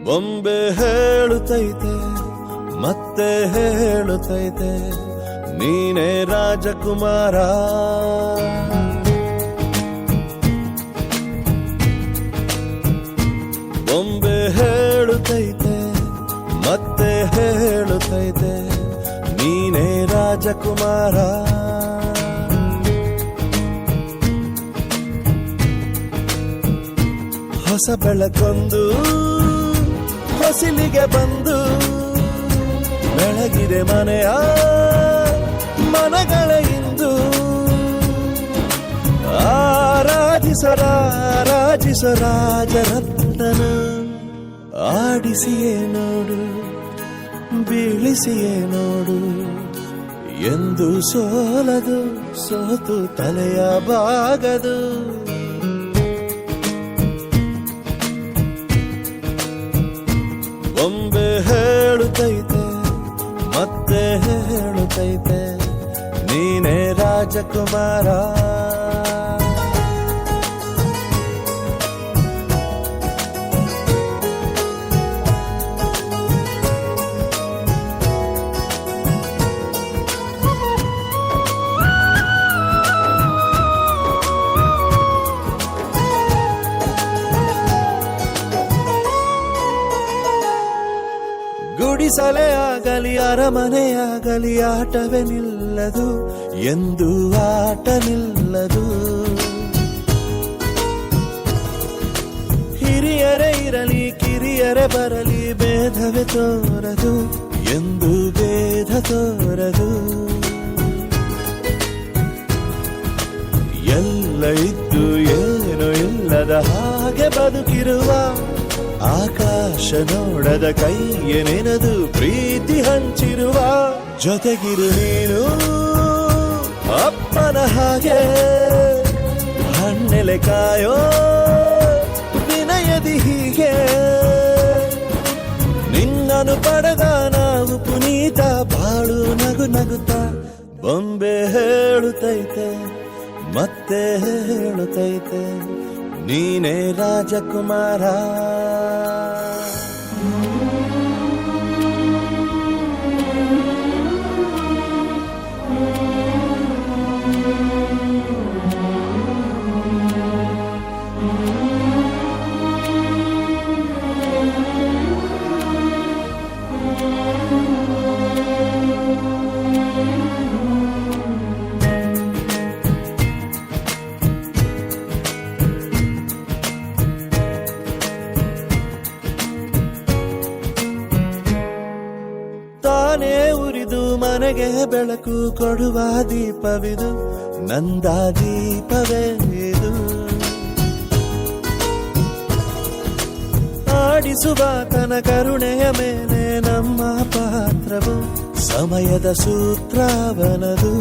ಬೊಂಬೆ ಹೇಳುತ್ತೈತೆ ಮತ್ತೆ ಹೇಳುತ್ತೈತೆ ನೀನೇ ರಾಜಕುಮಾರ. ಬೊಂಬೆ ಹೇಳುತ್ತೈತೆ ಮತ್ತೆ ಹೇಳುತ್ತೈತೆ ನೀನೇ ರಾಜಕುಮಾರ. ಹೊಸ ಬೆಳಕೊಂದು ಹೊಸಿಲಿಗೆ ಬಂದು ಬೆಳಗಿದೆ ಮನೆಯ ಮನಗಳ ಇಂದು. ಆರಾಜಿಸ ರಾಜರತ್ನನ ಆಡಿಸಿಯೇ ನೋಡು ಬೀಳಿಸಿಯೇ ನೋಡು ಎಂದು ಸೋಲದು ಸೋತು ತಲೆಯ ಬಾಗದು. ಬೊಂಬೆ ಹೇಳುತ್ತೈತೆ ಮತ್ತೆ ಹೇಳುತ್ತೈತೆ ನೀನೇ ರಾಜಕುಮಾರ. ಗುಡಿಸಲೇ ಆಗಲಿ ಅರಮನೆಯಾಗಲಿ ಆಟವೇ ನಿಲ್ಲದು ಎಂದು ಆಟ ನಿಲ್ಲದು. ಹಿರಿಯರೇ ಇರಲಿ ಕಿರಿಯರೇ ಬರಲಿ ಭೇದವೇ ತೋರದು ಎಂದು ಭೇದ ತೋರದು. ಎಲ್ಲ ಇದ್ದು ಏನು ಇಲ್ಲದ ಹಾಗೆ ಬದುಕಿರುವ ಆಕಾಶ ನೋಡದ ಕೈಯೇ ನೆನೆದು ಪ್ರೀತಿ ಹಂಚಿರುವ ಜೊತೆಗಿರು ನೀನು ಅಪ್ಪನ ಹಾಗೆ ಹಣ್ಣೆಲೆ ಕಾಯೋ ವಿನಯದಿ ಹೀಗೆ. ನಿನ್ನನು ಪಡೆದ ನಾವು ಪುನೀತ ಬಾಳು ನಗು ನಗುತ್ತಾ. ಬೊಂಬೆ ಹೇಳುತ್ತೈತೆ ಮತ್ತೆ ಹೇಳುತ್ತೈತೆ ನೀನೇ ರಾಜಕುಮಾರ. ತಾನೇ ಉರಿದು ಮನೆಗೆ ಬೆಳಕು ಕೊಡುವ ದೀಪವಿದು ನಂದ ದೀಪವೇ ಇದು. ಆಡಿಸುವ ತನ ಕರುಣೆಯ ಮೇಲೆ ನಮ್ಮ ಪಾತ್ರವು ಸಮಯದ ಸೂತ್ರವನದು.